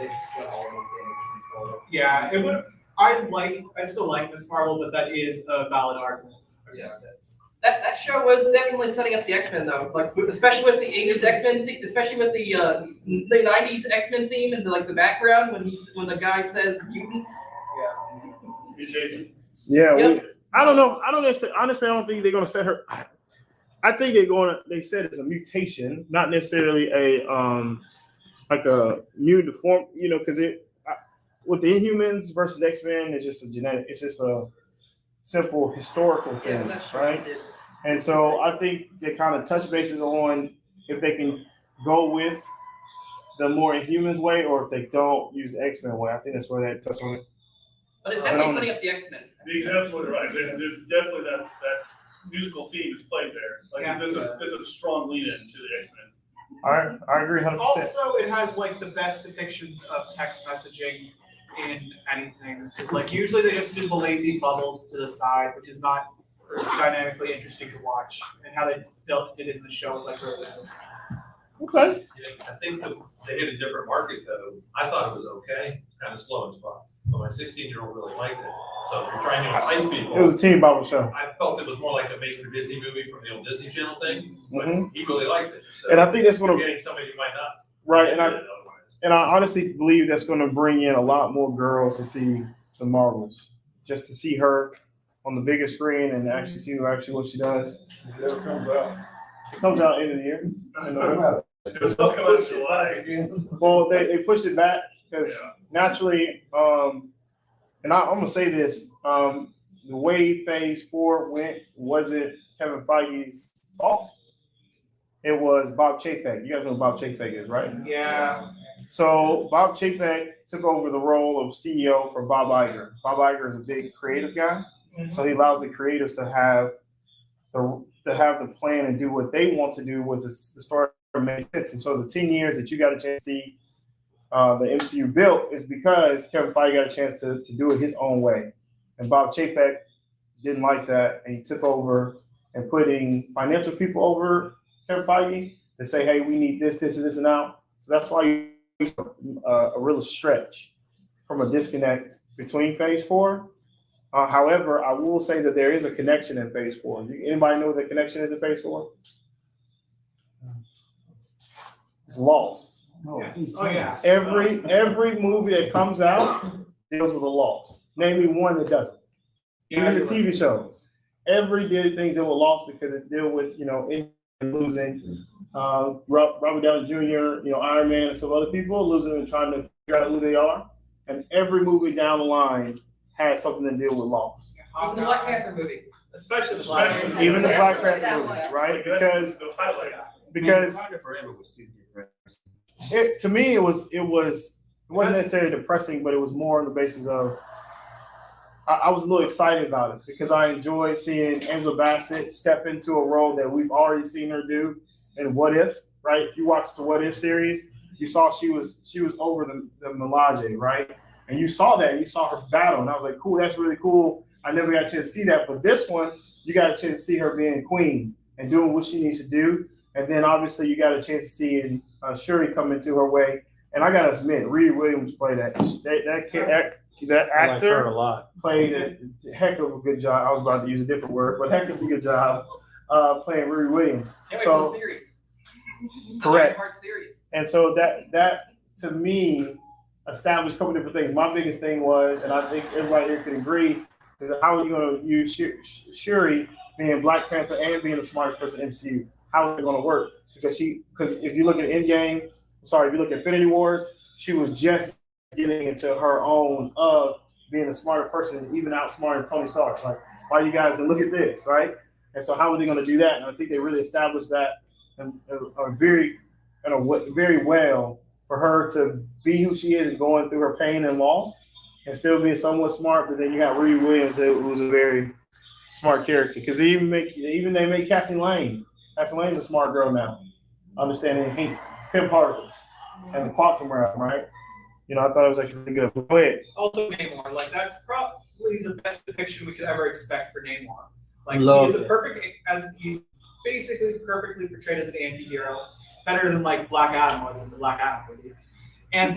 they just put all of damage control. Yeah, it would. I still like Miss Marvel, but that is a valid argument against it. That show was definitely setting up the X-Men though, like especially with the '80s X-Men, especially with the '90s X-Men theme and the background when the guy says mutants. Yeah, Yep. I don't know. I don't necessarily, honestly. I don't think they're going to set her. I think they're going to. They said it's a mutation, not necessarily a like a mutant form. You know, because with the Inhumans versus X-Men, it's just a genetic. It's just a simple historical thing, right? And so I think they kind of touch bases on if they can go with the more Inhumans way, or if they don't use the X-Men way. I think that's where they touch on it. But it's definitely setting up the X-Men. He's absolutely right. There's definitely that musical theme is played there. Like there's a strong lead in to the X-Men. All right, I agree 100%. Also, it has like the best depiction of text messaging in anything. It's like usually they just do the lazy bubbles to the side, which is not dynamically interesting to watch. And how they did it in the show was like really good. Okay. Yeah, I think they hit a different market though. I thought it was okay, kind of slow in spots, but my 16-year-old really liked it. So if you're trying to entice people, It was a Teen Bible show. I felt it was more like a made-for-Disney movie from the old Disney Channel thing, but Mm-hmm. he really liked it. So And I think that's going you're to getting somebody who might not right, get it otherwise. and I honestly believe that's going to bring in a lot more girls to see the Marvels, just to see her on the bigger screen and actually see what she does. It never comes out. It comes out end of the year. It was supposed to come out in July. Well, they pushed it back because naturally, and I'm gonna say this: the way Phase 4 went wasn't Kevin Feige's fault. It was Bob Chapek. You guys know who Bob Chapek is, right? Yeah. So Bob Chapek took over the role of CEO for Bob Iger. Bob Iger is a big creative guy, so he allows the creators to have the plan and do what they want to do with the story makes sense. And so the 10 years that you got a chance to see the MCU built is because Kevin Feige got a chance to do it his own way. And Bob Chapek didn't like that, and he took over and putting financial people over Kevin Feige to say, hey, we need this, and this, and out. So that's why a real stretch from a disconnect between Phase 4. However, I will say that there is a connection in Phase 4. Anybody know what the connection is in Phase 4? It's loss. Yeah. Every movie that comes out deals with a loss. Name me one that doesn't. Even the TV shows. Every thing deals with loss because it deals with losing. Robert Downey Jr., Iron Man, and some other people losing and trying to figure out who they are. And every movie down the line has something to deal with loss. Even the Black Panther movie. Especially the Black Panther. Even the Black Panther movie, right? Because Forever was too different. to me it wasn't necessarily depressing, but it was more on the basis of I was a little excited about it because I enjoyed seeing Angela Bassett step into a role that we've already seen her do in What If, right? If you watched the What If series, you saw she was over the Melage, right? And you saw that, you saw her battle, and I was like, cool, that's really cool. I never got a chance to see that, but this one, you got a chance to see her being queen and doing what she needs to do. And then obviously you got a chance to see Shuri come into her way. And I gotta admit, Riri Williams played that actor a lot. played a heck of a good job. I was about to use a different word, but heck of a good job playing Riri Williams. Can't wait So for the series. correct. The 9-part series. And so that to me established a couple different things. My biggest thing was, and I think everybody here can agree, is how are you going to use Shuri being Black Panther and being the smartest person in MCU? How is it going to work? Because if you look at if you look at Infinity Wars, she was just getting into her own of being a smarter person, even outsmarting Tony Stark. Like, why you guys look at this, right? And so how are they going to do that? And I think they really established that very well for her to be who she is and going through her pain and loss and still being somewhat smart. But then you got Riri Williams, who was a very smart character. Because they made Cassie Lane. Cassie Lane's a smart girl now, understanding Pym particles and the quantum realm, right? I thought it was actually really good. Go ahead. Also, Namor, that's probably the best depiction we could ever expect for Namor. He's basically perfectly portrayed as an anti-hero, better than Black Adam was in the Black Adam movie. And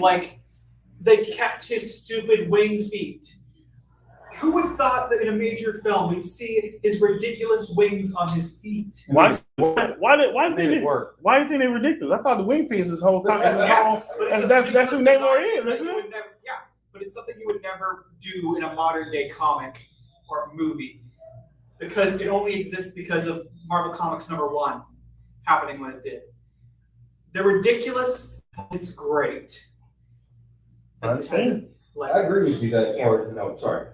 they kept his stupid wing feet. Who would have thought that in a major film we'd see his ridiculous wings on his feet? Why did they work? Why do you think they're ridiculous? I thought the wing feet is his whole But it's that's who Namor is, something isn't you it? would never- Yeah, but it's something you would never do in a modern day comic or movie because it only exists because of Marvel Comics #1 happening when it did. They're ridiculous. It's great. I understand. I agree with you that, or, no, sorry.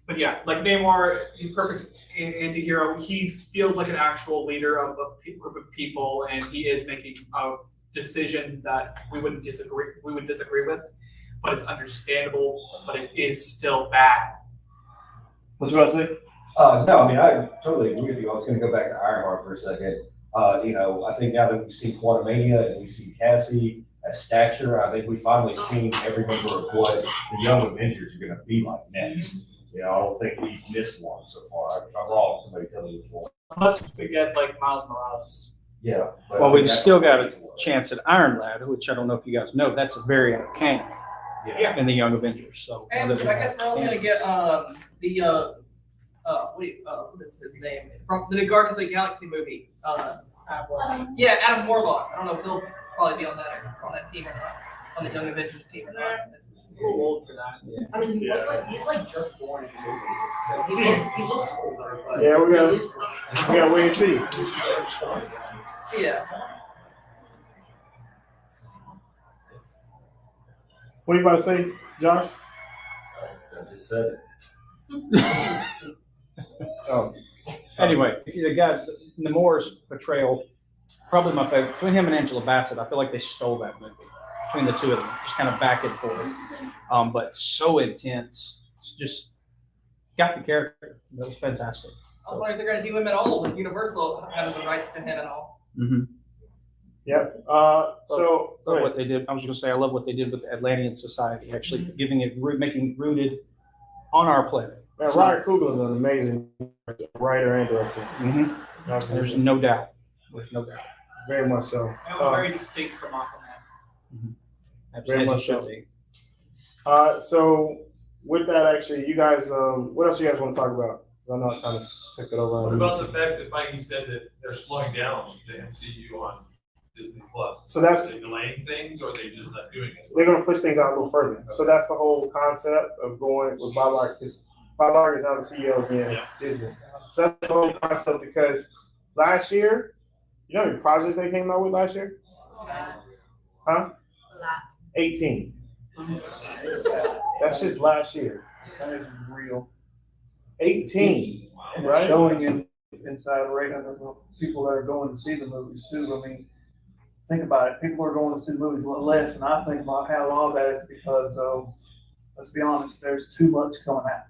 But yeah, like Namor, he's perfect anti-hero. He feels like an actual leader of a group of people, and he is making a decision that we would disagree with, but it's understandable, but it is still bad. What you about to say? No, I mean, I totally agree with you. I was gonna go back to Ironheart for a second. I think now that we've seen Quantumania and we've seen Cassie at stature, I think we've finally seen every member of what the Young Avengers are gonna be like next. I don't think we've missed one so far. If I'm wrong, somebody tell me which one. Unless we get like Miles Morales. Yeah. but Well, I we've think that's still what got it's a for. chance at Iron Lad, which I don't know if you guys know, that's a variant of Kang Yeah. in the Young Avengers, so. And I guess we're also gonna get what is his name from the Guardians of the Galaxy movie? Yeah, Adam Warlock. I don't know if he'll probably be on that team or not, on the Young Avengers team or not. He's a little old for that. I mean, Yeah. he's like just born in the movie, so he looks older, but Yeah, we he is gotta wait and see. Yeah. What are you about to say, Josh? I just said it. Oh, Anyway, the guy, Namor's portrayal, probably my favorite. Between him and Angela Bassett, I feel like they stole that movie. Between the two of them, just kind of back and forth. But so intense. It's just got the character. That was fantastic. I wonder if they're gonna do him at all with Universal having the rights to him and all. Mm-hmm. yep. So go Love ahead. what they did. I was going to say, I love what they did with the Atlantean Society, actually giving it, making it rooted on our planet. Man, Ryan Coogler is an amazing writer and director. Mm-hmm. There's no doubt. There's no doubt. Very much so. It was very distinct from Aquaman. Absolutely. much As it should so. be. So with that, actually, you guys, what else you guys want to talk about? Because I know I kind of took it over. What about the fact that Mikey said that they're slowing down the MCU on Disney Plus? So that's- Are they delaying things or are they just not doing it? They're going to push things out a little further. So that's the whole concept of going with Bob Iger, because Bob Iger is now the CEO again of Disney. So that's the whole concept because last year, you know how many projects they came out with last year? Huh? 18. That's just last year. That is real. 18. And Right. it's showing in inside rate of the people that are going to see the movies too. I mean, think about it. People are going to see the movies a little less, and I think about how a lot of that is because of, let's be honest, there's too much coming out.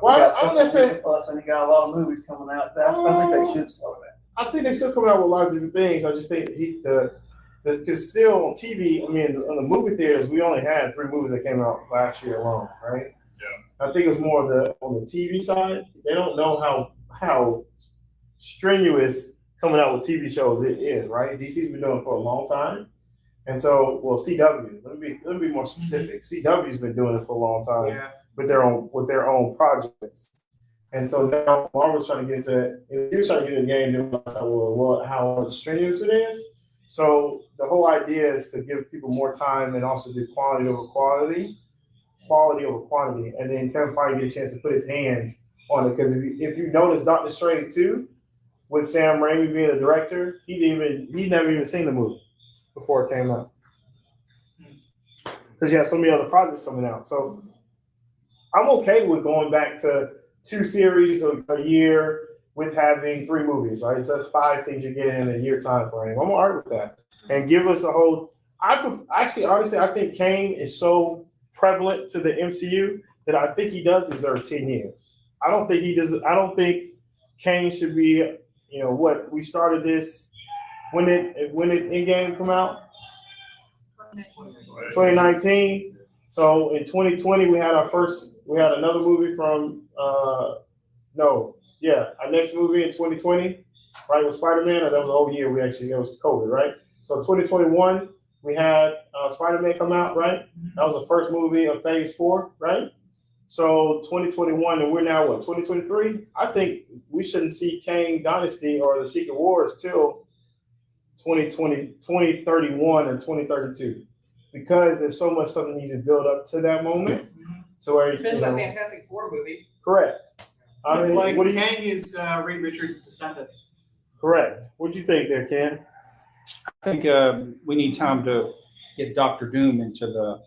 Well, I'm not saying. Plus, and you got a lot of movies coming out. I think they should slow that. I think they're still coming out with a lot of different things. I just think because still on TV, I mean, on the movie theaters, we only had 3 movies that came out last year alone, right? Yeah. I think it was more on the TV side. They don't know how strenuous coming out with TV shows it is, right? DC's been doing it for a long time, and so CW. Let me be more specific. CW's been doing it for a long time Yeah. with their own projects. And so now Marvel's trying to get into it. If you're trying to get in the game, they realize how strenuous it is. So the whole idea is to give people more time and also do quality over quality, and then Kevin Feige get a chance to put his hands on it. Because if you notice Doctor Strange 2, with Sam Raimi being the director, he never even seen the movie before it came out. Because you have so many other projects coming out. So I'm okay with going back to 2 series a year with having 3 movies, right? So that's 5 things you're getting in a year time frame. I'm all right with that. And give us a whole. Honestly, I think Kane is so prevalent to the MCU that I think he does deserve 10 years. I don't think he does. I don't think Kane should be. What we started this when did Endgame come out? 2019. So in 2020 we had another movie from our next movie in 2020, right, with Spider-Man, or that was the whole year it was COVID, right? So 2021, We had Spider-Man come out, right? That was the first movie of Phase 4, right? So 2021, and we're now what, 2023? I think we shouldn't see Kang Dynasty or the Secret Wars till 2031 or 2032, because there's so much stuff that needs to build up to that moment. So where Depends on Fantastic Four movie. correct. It's like what do you Kang is Reed Richards' descendant. correct? What do you think there, Ken? I think we need time to get Doctor Doom into the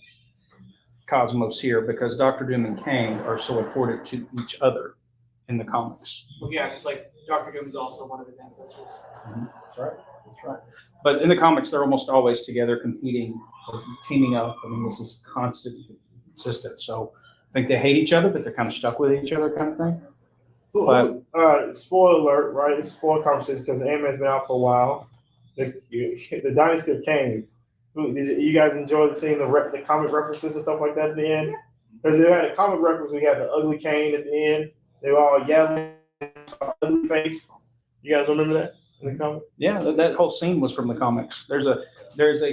cosmos here, because Doctor Doom and Kang are so important to each other in the comics. Well, yeah, it's like Doctor Doom is also one of his ancestors. That's right. That's right. But in the comics, they're almost always together, competing, or teaming up. I mean, this is consistent. So I think they hate each other, but they're kind of stuck with each other, kind of thing. But Spoiler alert, right? It's a spoiler conversation because the anime's been out for a while. The Dynasty of Kangs. You guys enjoyed seeing the comic references and stuff like that at the end? Because they had a comic reference. We had the ugly Kane at the end. They were all yelling, ugly face. You guys remember that in the comic? yeah, that whole scene was from the comics. There's a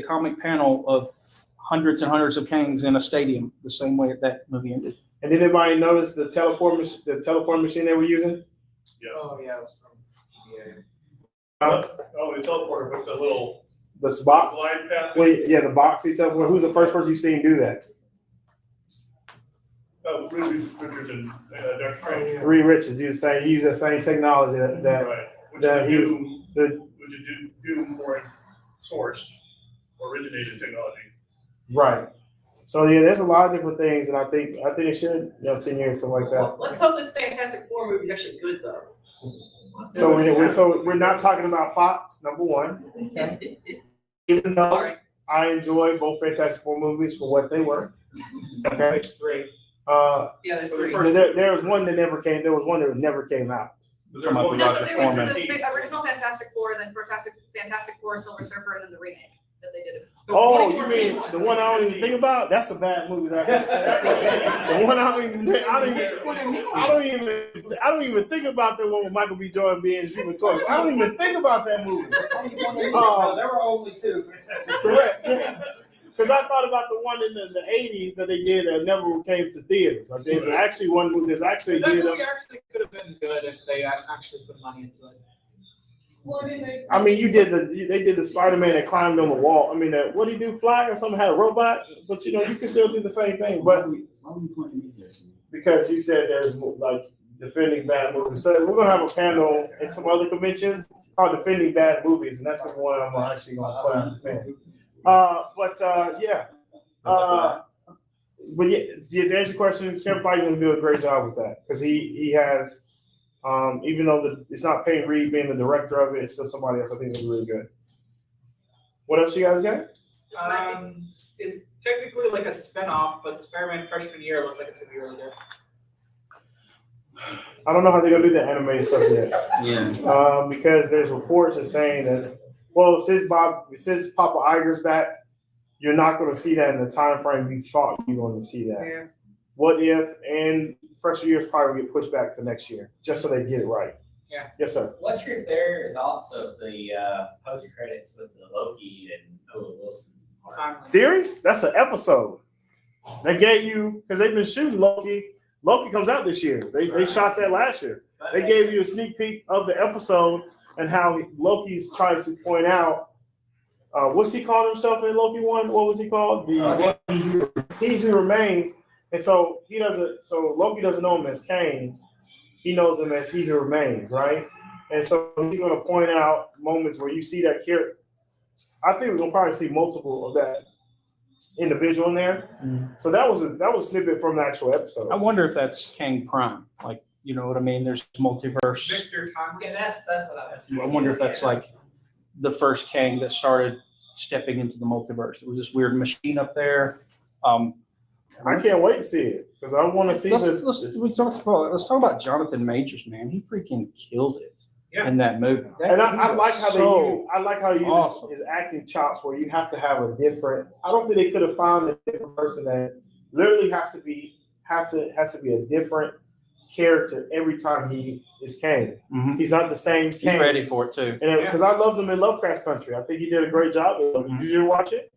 comic panel of hundreds and hundreds of Kangs in a stadium, the same way that movie ended. And did anybody notice the teleport machine they were using? Yeah. Oh, yeah, it was from. Oh, we teleported with the little The box. glide path. Wait, yeah, the box he teleported. Who's the first person you seen do that? Reed Richards and Dr. Strange. Reed Richards. He used that same technology that Right. Which that is he was- Doom more sourced, originated technology. right. So yeah, there's a lot of different things, and I think it should 10 years something like Well, that. let's hope this Fantastic Four movie is actually good though. So we're not talking about Fox, number one. Even though All right. I enjoy both Fantastic Four movies for what they were. Okay. There's three. Yeah, there's three. There was one that never came. There was one that never came out. But Come there's up one with No, Roger but there was Foreman. the original Fantastic Four, then Fantastic Four, Silver Surfer, and then the remake that they did. Oh, you mean the one I don't even think about? That's a bad movie. The one I don't even think about that one with Michael B. Jordan being Human Torch. I don't even think about that movie. There were only two. Correct. Because I thought about the one in the 80s that they did that never came to theaters. Like, there's actually one movie. There's actually That did. movie actually could have been good if they actually put money into it. I mean, they did the Spider-Man that climbed on the wall. I mean, what did he do? Fly or something? Had a robot, but you can still do the same thing. But because you said there's like defending bad movies, so we're gonna have a panel at some other conventions called defending bad movies, and that's the one I'm actually gonna put out the fan. But yeah, to answer your question, Kevin Feige gonna do a great job with that because he has. Even though it's not Peyton Reed being the director of it, it's still somebody else. I think it's really good. What else you guys got? It's technically like a spin-off, but Spider-Man freshman year looks like it's gonna be really good. I don't know how they're gonna do the animated stuff yet. Yeah. Because there's reports that saying that, well, since Papa Iger's back, you're not going to see that in the time frame you thought you were going to see that. Yeah. What if? And freshman year is probably get pushed back to next year, just so they get it right. Yeah. Yes, sir. What's your thoughts of the post credits with the Loki and Owen Wilson? Theory? That's an episode. They gave you because they've been shooting Loki. Loki comes out this year. They shot that last year. They gave you a sneak peek of the episode and how Loki's trying to point out. What's he called himself in Loki 1? What was he called? He Who Remains. And so he doesn't. So Loki doesn't know him as Kane. He knows him as He Who Remains, right? And so he's going to point out moments where you see that character. I think we're going to probably see multiple of that individual in there. Mm-hmm. So that was a snippet from the actual episode. I wonder if that's Kang Prime. Like, you know what I mean? There's multiverse. Victor Time. Yeah, that's what I wonder if that's like the first Kang that started stepping into the multiverse. There was this weird machine up there. I can't wait to see it because I want to see let's talk about Jonathan Majors, man. He freaking killed it in that movie. And I like how he uses his acting chops where you have to have a different. I don't think they could have found a different person that literally has to be a different character every time he is Kang. Mm-hmm. He's not the same Kang. He's ready for it too. And because I loved him in Lovecraft Country. I think he did a great job. Did you watch it?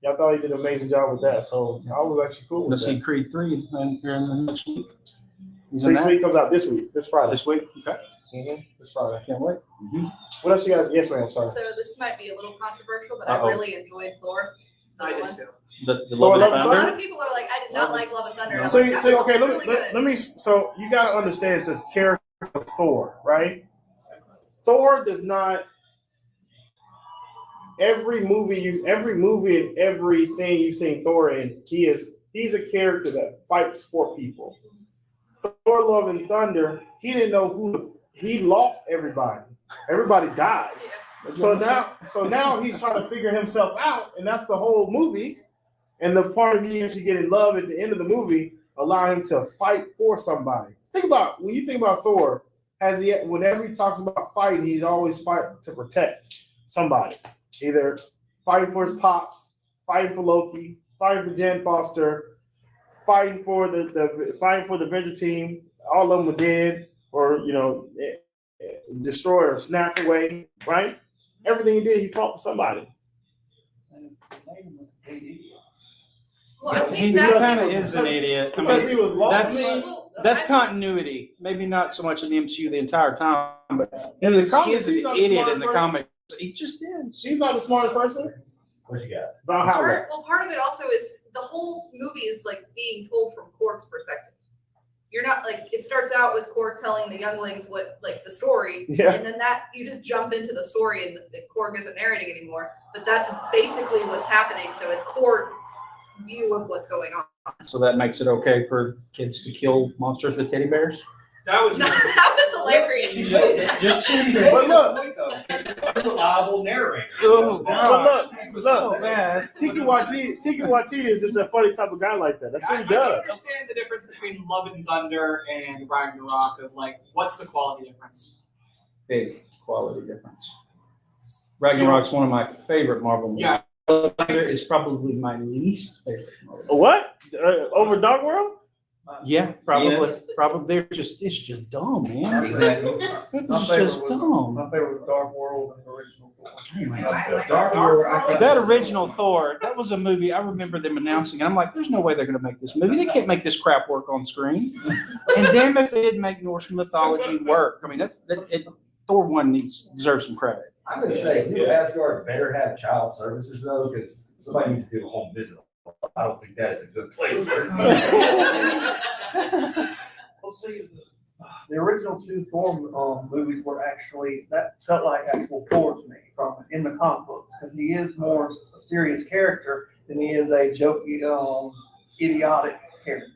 Yeah, I thought he did an amazing job with that. So I was actually cool Gonna with see that. Creed 3 here in the next week. He's in Creed that 3 comes out this week, this Friday. this week. Okay. This Friday. I can't wait. What else you guys? Yes, ma'am. Sorry. So this might be a little controversial, but Uh-oh. I really enjoyed Thor. The I one. did too. The Thor: Love and Love and A lot Thunder. of people are like, I did not like Love and Thunder. And I'm So, like, you that see, was okay, really good. let me. So you gotta understand the character of Thor, right? Thor does not. Every movie and everything you've seen Thor in, he's a character that fights for people. Thor: Love and Thunder, he didn't know he lost everybody. Everybody died. Yeah. So now he's trying to figure himself out, and that's the whole movie. And the part of you actually getting love at the end of the movie allow him to fight for somebody. Think about when you think about Thor, whenever he talks about fighting, he's always fighting to protect somebody. Either fighting for his pops, fighting for Loki, fighting for Jen Foster, fighting for the Avenger team. All of them were dead, or destroy or snap away. Right? Everything he did, he fought for somebody. Well, I He think that's kind of is an idiot. I Because he mean, was lost. that's continuity. Maybe not so much in the MCU the entire time, but he In the is comics, an he's not idiot smart in the person. comics. He just is. She's not the smartest person. What you got? About how that. part of it also is the whole movie is like being told from Korg's perspective. You're not like it starts out with Korg telling the younglings what like the story, Yeah. and then that you just jump into the story and the Korg isn't narrating anymore. But that's basically what's happening. So it's Korg's view of what's going on. So that makes it okay for kids to kill monsters with teddy bears. That was That was hilarious. Just But look, it's an unreliable narrator. Oh, but look, So bad. Tiki Watiti is just a funny type of guy like that. That's what he I does. understand the difference between Love and Thunder and Ragnarok of like, what's the quality difference? Big quality difference. Ragnarok's one of my favorite Marvel movies. Yeah. Thunder is probably my least favorite Marvel movie. What? Over Dark World? Yeah, probably. Yes. Probably. It's just dumb, man. Exactly. It's just dumb. My favorite was Dark World and the original Thor. Dark World, I think- That original Thor, that was a movie I remember them announcing, and I'm like, there's no way they're going to make this movie. They can't make this crap work on screen. And damn if they didn't make Norse mythology work. I mean, Thor 1 deserves some credit. I'm gonna say, New Asgard better have child services though, because somebody needs to do a home visit. I don't think that is a good place for Well, see, the original two Thor movies were actually, that felt like actual Thor to me from in the comic books, because he is more a serious character than he is a jokey, idiotic character.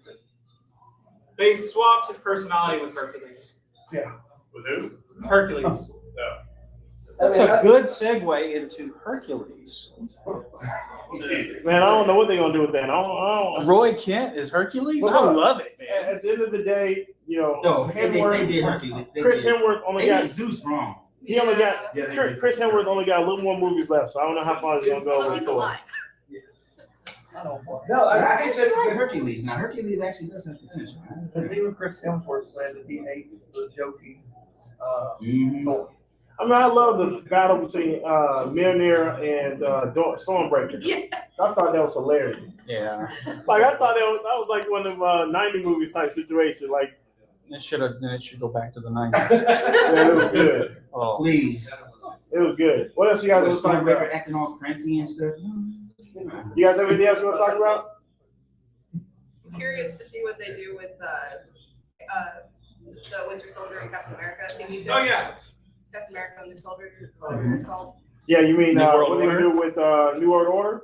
They swapped his personality with Hercules. With who? Hercules. That's a good segue into Hercules. Man, I don't know what they're gonna do with that. I don't. Roy Kent is Hercules? Well, I look, love it, man. At the end of the day, No, they did Hercules. Chris Hemsworth only They got. did Zeus wrong. He only got. Yeah, they did. Chris Hemsworth only got a little more movies left, so I don't know how far he's gonna go Although with he's Thor. alive. No, I I actually think that's like good. Hercules. Now Hercules actually does have potential. Because even Chris Hemsworth said that he hates the jokey Thor. I mean, I love the battle between Mjolnir and Stormbreaker. Yeah. I thought that was hilarious. Yeah. Like I thought that was like one of 90 movies type situation. Like It should go back to the 90s. man, it was good. Oh. Please. It was good. What else you guys want to talk about? Stormbreaker acting all cranky and stuff. You guys have anything else you want to talk about? I'm curious to see what they do with the Winter Soldier and Captain America. Oh yeah. Captain America and Winter Soldier, whatever it's called. Yeah, you mean New World what they Order? do with New World Order?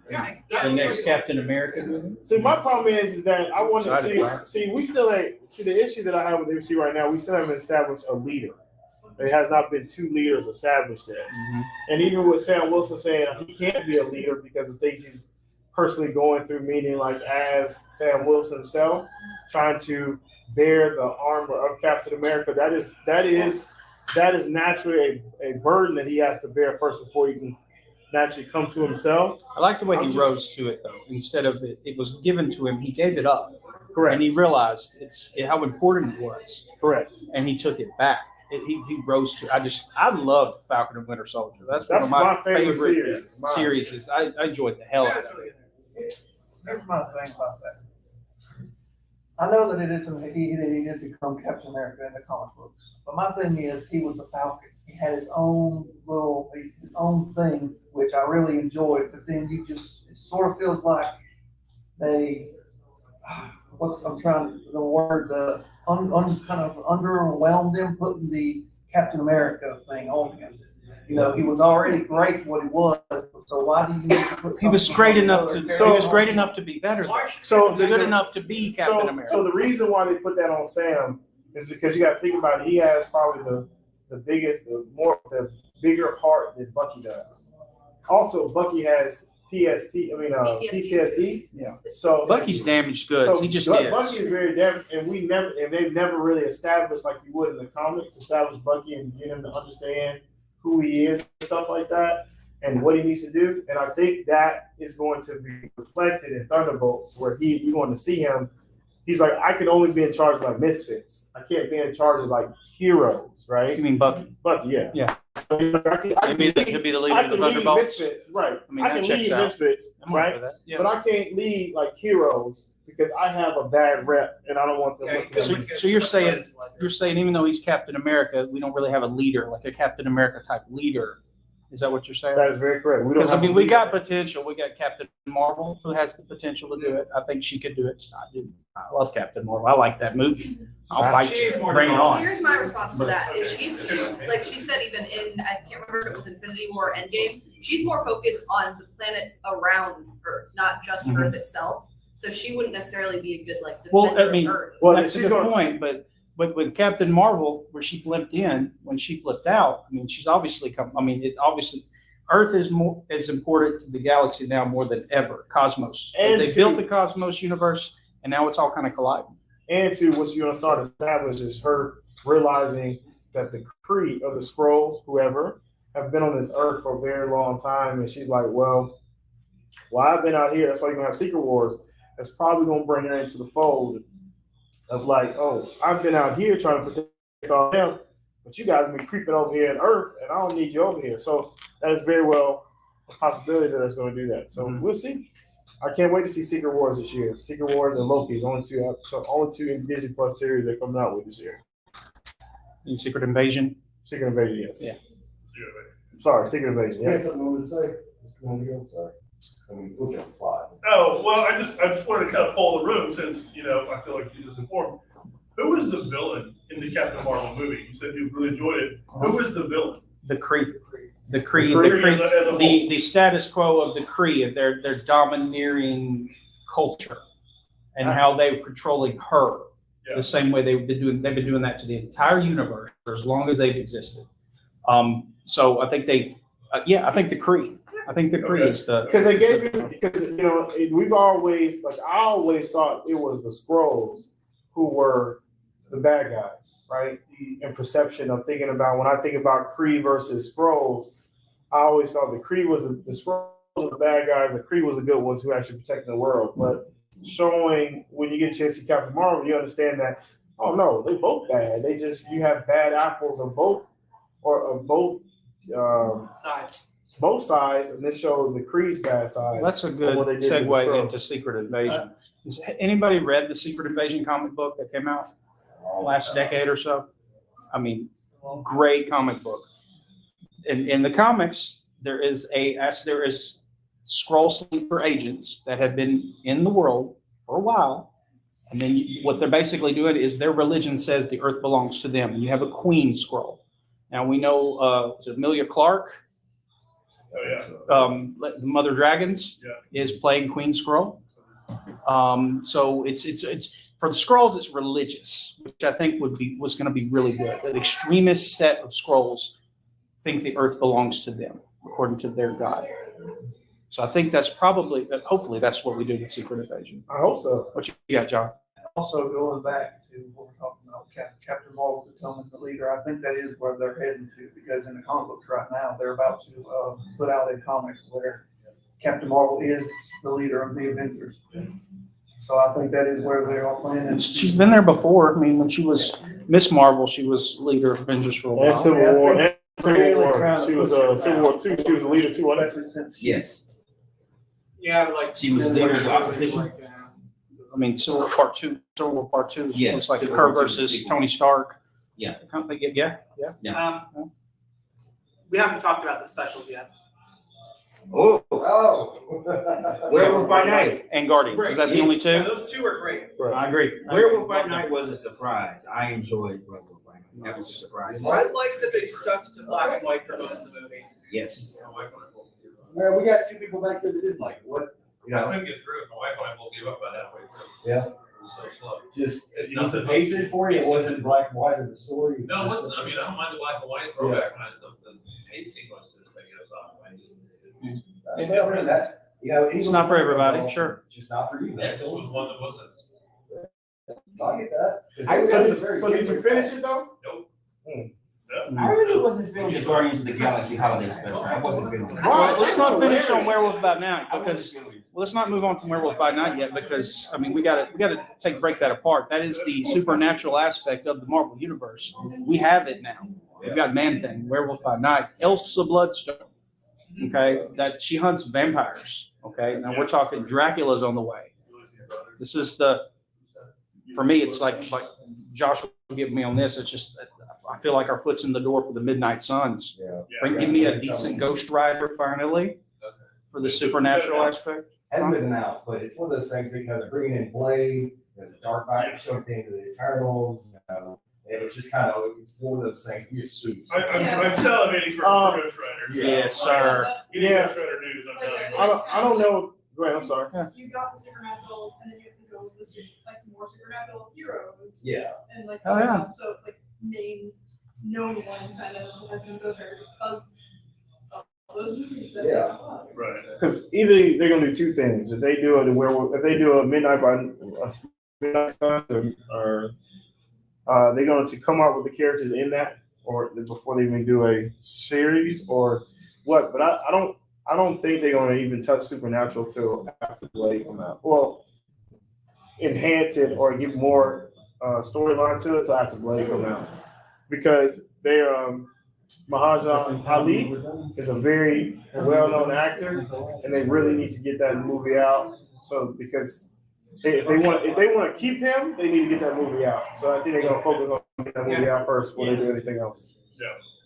Yeah. The next Captain America movie? See, my problem is that I want to Excited, see. We still ain't see the issue that I have with MC right now. We still haven't established a leader. There has not been two leaders established yet. And even with Sam Wilson saying he can't be a leader because of things he's personally going through, meaning like as Sam Wilson himself trying to bear the armor of Captain America. That is naturally a burden that he has to bear first before he can naturally come to himself. I like the way he rose to it, though. Instead of it was given to him, he gave it up. Correct. And he realized how important it was. Correct. And he took it back. he rose to. I love Falcon and Winter Soldier. That's one That's of my my favorite series. series. Is I enjoyed the hell out of it. Here's my thing about that. I know that it isn't, he did become Captain America in the comic books, but my thing is, he was the Falcon. He had his own thing, which I really enjoyed, but then it sort of feels like they, kind of underwhelmed him putting the Captain America thing on him. You know, he was already great what he was, so why do you need to put He was something great on enough another to. He character? was great enough to be better. So He was good enough to be Captain America. So the reason why they put that on Sam is because you got to think about it. He has probably the bigger heart than Bucky does. Also, Bucky has PTSD. Yeah. So Bucky's damaged goods. So He just Bucky is. is very damaged, and they've never really established like you would in the comics, establish Bucky and get him to understand who he is, stuff like that, and what he needs to do. And I think that is going to be reflected in Thunderbolts, where you're going to see him. He's like, I can only be in charge of like misfits. I can't be in charge of like heroes, right? You mean Bucky? Bucky, yeah. Yeah. So he's like, I He'd be the leader I of the can lead Thunderbolts. misfits, right? I mean, I that can checks lead out. misfits, I'm right? for that. Yeah. But I can't lead like heroes because I have a bad rep and I don't want them looking at me. So you're saying even though he's Captain America, we don't really have a leader, like a Captain America type leader. Is that what you're saying? That is very correct. We don't Because I have mean, a we leader. got potential. We got Captain Marvel, who has the potential to do it. I think she could do it. I love Captain Marvel. I like that movie. I'll fight. She's more Bring it developed. on. Here's my response to that, is she's too, like she said, even in, I can't remember if it was Infinity War or Endgame, she's more focused on the planets around Earth, not just Earth itself. So she wouldn't necessarily be a good, like, Well, defender I mean, of Earth. Well, that's a she's good gonna- point. But with Captain Marvel, where she flipped in, when she flipped out, I mean, she's obviously come. I mean, it obviously. Earth is important to the galaxy now more than ever. Cosmos. And They built the Cosmos universe, and now it's all kind of colliding. And to what you're going to start establish is her realizing that the Kree or the Skrulls, whoever, have been on this earth for a very long time. And she's like, well, I've been out here. That's why you're going to have Secret Wars. That's probably going to bring her into the fold of like, oh, I've been out here trying to protect all them, but you guys have been creeping over here in Earth, and I don't need you over here. So that is very well a possibility that that's going to do that. So we'll see. I can't wait to see Secret Wars this year. Secret Wars and Loki's only two in Disney Plus series they're coming out with this year. In Secret Invasion. Secret Invasion, yes. Yeah. Sorry, Secret Invasion. You Yeah. had something you wanted to say? Sorry. I mean, put you on the fly. Oh, well, I just wanted to kind of poll the room since, I feel like you was informed. Who was the villain in the Captain Marvel movie? You said you really enjoyed it. Who was the villain? The Kree. The The status quo of the Kree, of their domineering culture, and how they're controlling her. Yeah. The same way they've been doing that to the entire universe for as long as they've existed. So I think I think the Kree. I think the Kree is the Because they gave it, because we've always I always thought it was the Skrulls who were the bad guys, right? In perception of thinking about when I think about Kree versus Skrulls, I always thought the Kree was the Skrulls were the bad guys, the Kree was the good ones who actually protected the world. But showing when you get a chance to see Captain Marvel, you understand that they're both bad. You have bad apples of both Sides. both sides, and this showed the Kree's bad side. That's a good what they did with the segue Skrulls. into Secret Invasion. Has anybody read the Secret Invasion comic book that came out last decade or so? I mean, great comic book. In the comics, there is Skrull sleeper agents that have been in the world for a while, and then what they're basically doing is their religion says the Earth belongs to them, and you have a Queen Skrull. Now we know Emilia Clarke. Oh, yeah. The Mother Dragons is playing Queen Skrull. So it's for the Skrulls, it's religious, which I think was going to be really good. An extremist set of Skrulls think the Earth belongs to them, according to their God. So I think hopefully that's what we do with Secret Invasion. I hope so. What you got, John? Also, going back to what we're talking about, Captain Marvel becoming the leader, I think that is where they're heading to, because in the comic books right now, they're about to put out a comic where Captain Marvel is the leader of the Avengers. So I think that is where they are planning. She's been there before. I mean, when she was Miss Marvel, she was leader of Avengers for a And while. Civil War. And Civil Really War. trying to She was push her Civil now. War 2. She was a leader too, wasn't Especially since. Yes. Yeah, like. She was leader of the opposition. I mean, Civil War Part 2. Civil War Part 2 Yeah, looks like Civil her War 2 was versus sequel. Tony Stark. Yeah. Can't they get, yeah. We haven't talked about the specials yet. Oh, Oh. Werewolf by Night. And Guardians. Is that the only Yeah, two? those two are great. I agree. Werewolf by Night was a surprise. I enjoyed Werewolf by Night. That was a surprise. I like that they stuck to black and white for most of the movie. Yes. Well, we got two people back there that didn't like it. What? You I know, couldn't get through it. My wife and I both gave up about halfway through. Yeah. It was so slow. just It's was the nothing. pacing for you. It wasn't black and white in the story. No, it wasn't. I mean, I don't mind the black and white throwback kind of stuff. The pacing was just like, it was off. I just, Well, I mean, that, you know, It's not for everybody, sure. It's just not for you. yeah, That's this was one that wasn't. I get that. 'Cause So, it was did, very so did you different. finish it though? Nope. I really wasn't feeling the Guardians of the Galaxy holiday special. I wasn't feeling it. Well, let's not finish on Werewolf by Night because let's not move on from Werewolf by Night yet because I mean we got to break that apart. That is the supernatural aspect of the Marvel universe. We have it now. We've got Man Thing, Werewolf by Night, Elsa Bloodstone. Okay, that she hunts vampires. Okay, now we're talking Dracula's on the way. This is for me. It's like Josh will give me on this. It's just I feel like our foot's in the door for the Midnight Suns. Yeah. Give me a decent Ghost Rider finally for the supernatural aspect. Hasn't been announced, but it's one of those things that, you know, they're bringing in Blade, you know, the Dark Knight, something to the Eternals, you know, and it's just kind of, it's one of those things we assume. I'm salivating for Ghost Rider. Yes, sir. You need Yeah. Ghost Rider news, I'm telling you. I don't know. Go ahead. I'm sorry. You got the supernatural, and then you have to go with the like more supernatural hero, Yeah. and like Oh, yeah. so like name known one kind of has been Ghost Rider because of those movies that Yeah. Right. Because either they're gonna do two things. If they do a werewolf, if they do a Midnight Suns, or they're going to come out with the characters in that, or before they even do a series, or what? But I don't think they're going to even touch Supernatural till after Blade come out. Well, enhance it or give more storyline to it till after Blade come out, because they're Mahershala Ali is a very well-known actor, and they really need to get that movie out. So because if they want to keep him, they need to get that movie out. So I think they're gonna focus on getting that movie out first before they do anything else.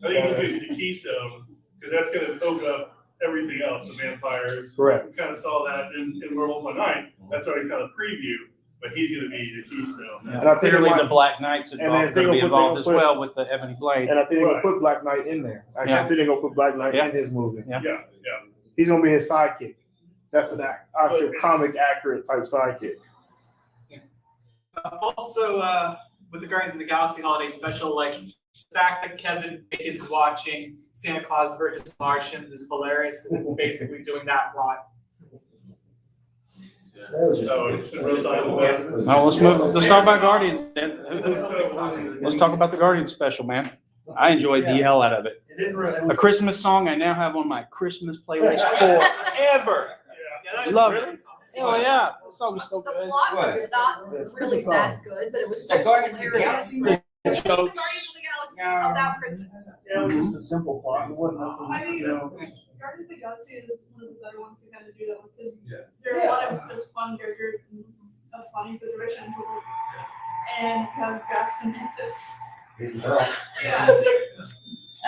I think he's going to be the keystone, because that's going to open up everything else, the vampires. Correct. We kind of saw that in Werewolf by Night. That's already kind of preview, but he's going to be the keystone. And I think Clearly, it might- the Black Knight's and then involved, they're going to be gonna put- involved as they're gonna well with the Ebony Blade. And I think they're gonna Right. put Black Knight in there. Actually, Yeah. I think they're gonna put Black Knight Yeah. in his movie. Yeah. Yeah. He's gonna be his sidekick. That's an actual comic accurate type sidekick. Also, with the Guardians of the Galaxy Holiday Special, like the fact that Kevin Bacon's watching Santa Claus versus Martians is hilarious because it's basically doing that plot. That was just. Oh, it's in real time. Now let's talk about Guardians then. Let's talk about the Guardians special, man. I enjoyed the hell out of it. It didn't really. A Christmas song I now have on my Christmas playlist forever. Yeah, that is Love really it. awesome. Oh yeah, the song is so The good. plot was What? not really that good, but it was still The Guardians of the hilarious. Galaxy? Like, The it's the Guardians of jokes. the Galaxy about Christmas. Yeah, it was just a simple plot. It wasn't nothing, I mean, you know. Guardians of the Galaxy is one of the better ones to kind of do that with because Yeah. there are a lot of just fun characters and funny situations, and you have Drax and Mantis.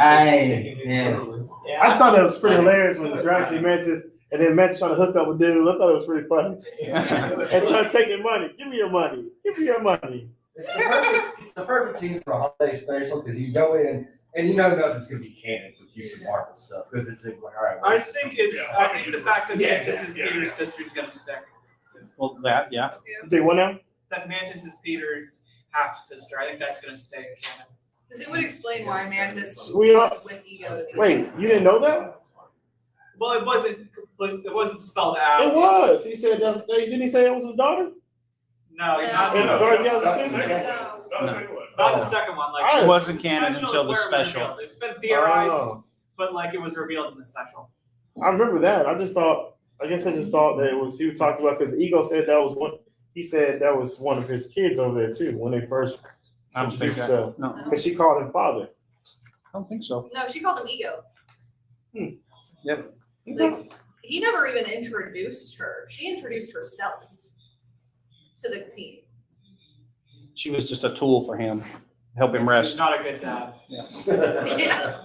Yeah, I thought that was pretty hilarious when Drax and Mantis, and then Mantis trying to hook up with dude. I thought it was pretty funny. And trying to take their money. Give me your money. Give me your money. It's the perfect team for a holiday special, because you go in and you know nothing's gonna be canon for future Marvel stuff, because it's like, all right. I think the fact that Yeah, Mantis is yeah, yeah. Peter's sister is gonna stick. Well, that yeah. Say what now? That Mantis is Peter's half sister. I think that's gonna stay in canon. Because it would explain why Mantis We are- was with Ego. Wait, you didn't know that? Well, it wasn't spelled out. It was. He said that's. Didn't he say it was his daughter? No, No. not In the Guardians of the That's Galaxy the too? No. Not the second one. Not the second one. Like Alright. It wasn't canon special until is the where it was special. revealed. It's been theorized, Oh. but like it was revealed in the special. I remember that. I just thought that it was he talked about because Ego said that was one. He said that was one of his kids over there too when they first I don't think Introduce so. herself. No, Because she called him father. I don't think so. No, she called him ego. Yep. Like, he never even introduced her. She introduced herself to the team. She was just a tool for him, help him He's rest. not a good dad. Yeah.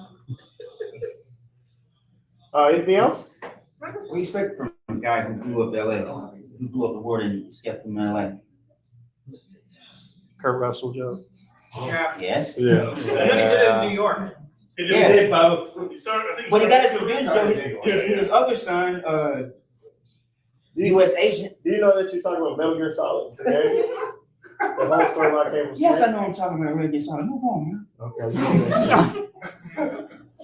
Anything else? What do you expect from a guy who blew up LA, who blew up the world and escaped from LA? Kurt Russell joke. Yeah. Yes. Yeah. And then he did it in New York. He Yeah. did both. He started, I think But he got his started- revenge though. His other son, U.S. agent. Do you know that you're talking about Metal Gear Solid today? The whole storyline came from Yes, I Snake? know I'm talking about Red Gear Solid. Move on, man. Okay.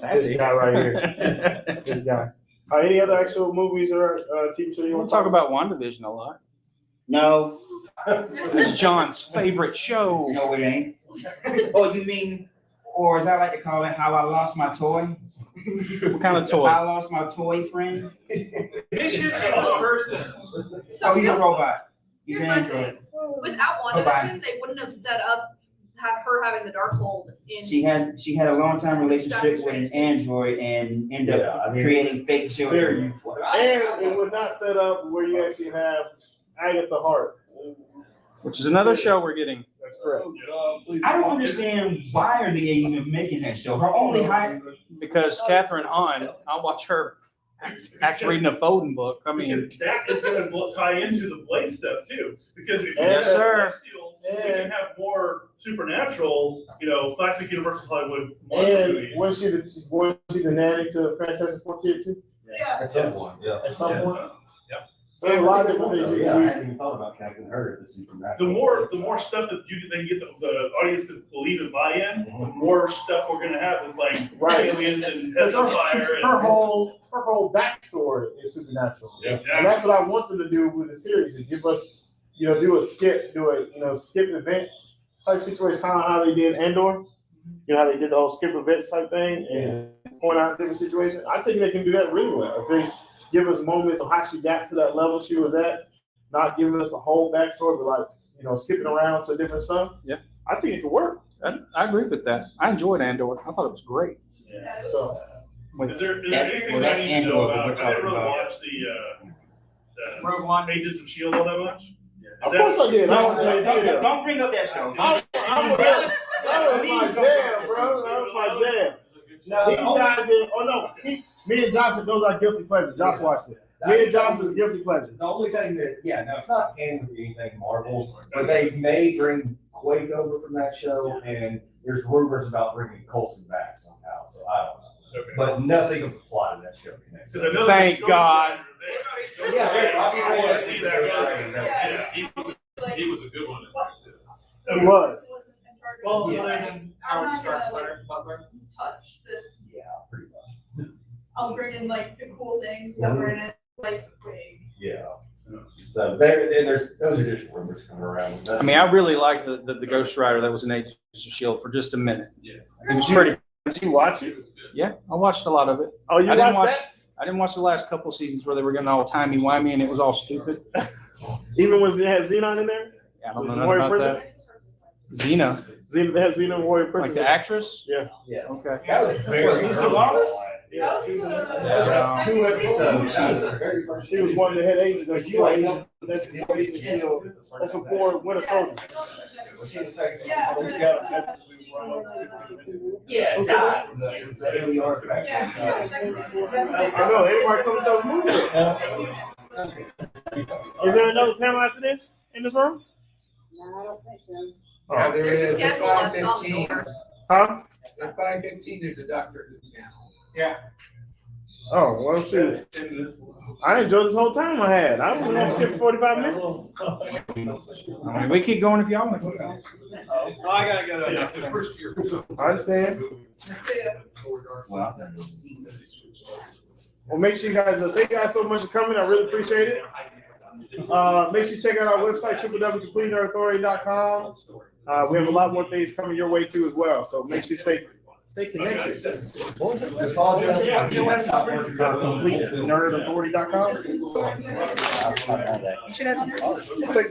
This guy right here. This guy. Any other actual movies or TV show you We'll want to talk about WandaVision a lot. No, It's John's favorite show. no, it ain't. Oh, you mean, or as I like to call it, How I Lost My Toy? What kind of toy? How I Lost My Toy Friend? Vision is a person. So Oh, he's a here's- robot. He's an here's my android. thing. Without WandaVision, they wouldn't have set up her having the Darkhold in. She had a long time relationship with an android and ended up Yeah, I mean, creating fake children. Very youthful. And it would not set up where you actually have Agatha Hart. Which is another show we're getting. That's correct. I don't understand why are they even making that show. Her only high Because Catherine Hahn, I'll watch her act reading a Foden book. I mean, Because that is gonna tie into the Blade stuff too, because if you Yes, have sir. Celestials, we can have more supernatural, classic Universal Hollywood monster And movies. was she the nanny to Fantastic Four kid too? Yeah. At some point, yeah. At some Yeah. point? So a lot of different things you Yeah, I can use. hadn't even thought about Captain Hurt, the The supernatural. more stuff that they can get the audience to believe and buy in, the more stuff we're gonna have is like Right. aliens and Because heads on fire her and. whole backstory is supernatural. And that's what I want them to do with the series, is give us, do a skip events type situation, how they did Andor. How they did the whole skip events type thing and point out different situations. I think they can do that really well. If they give us moments of how she got to that level she was at, not giving us the whole backstory, but skipping around to different stuff. Yeah. I think it could work. I agree with that. I enjoyed Andor. I thought it was great. So Is there That- anything well, that that's I need to know Andor, but about? we're I didn't talking really about- watch the Rogue One. Agents of S.H.I.E.L.D. all that much. of course I did. Don't bring up that show. That was my jam, bro. That was my jam. These guys did. Oh no, me and Johnson, those are guilty pleasures. Josh watched it. Me and Johnson's guilty pleasure. The only thing that, no, it's not canon with anything Marvel, but they may bring Quake over from that show, and there's rumors about bringing Coulson back somehow, so I don't know. Okay. But nothing of the plot of that show connects. 'Cause I know Thank there's God. Ghost Rider there. Yeah, Robbie I wanna Reyes see is that. a Ghost Ghost Rider. Rider. Yeah. He was a good one. It was. Well, Yeah. other than Howard Stark's Butler. Touch this. Yeah, pretty much. I'll bring in like the cool things that were in it, like wig. Yeah. So those are just rumors coming around. I mean, I really liked the Ghost Rider that was in Agents of S.H.I.E.L.D. for just a minute. Yeah. It was pretty. Did you watch it? Yeah, I watched a lot of it. Oh, you I didn't watched watch. that? I didn't watch the last couple seasons where they were getting all timey-wimey and it was all stupid. Even when it had Xenon in there? I don't know Was nothing Warrior about Princess? that. Xena, They had Xenon Warrior like Princess. the actress. Yeah. Yes. Okay. That was very. Lucy Lawless? Yeah. Yeah. Two episodes. She was one of the head agents. That's before Agent S.H.I.E.L.D. That's before Winter Soldier. Yeah. Who's that? I know, everybody coming to the movie. Is there another panel after this in this room? No, I don't think so. Oh. There's a schedule on the door. Huh? At 5:15, there's a Doctor Who now. Yeah. Oh, well, shoot. I enjoyed this whole time I had. I was going to skip 45 minutes. I mean, we keep going if y'all want to. Oh, I gotta go to next one. First year. I understand. Well, make sure you guys, thank you guys so much for coming. I really appreciate it. Make sure you check out our website, www.completeauthority.com. We have a lot more things coming your way too as well. So make sure you stay connected. What was it? It's all just. CompleteNerdAuthority.com. You should have some colors.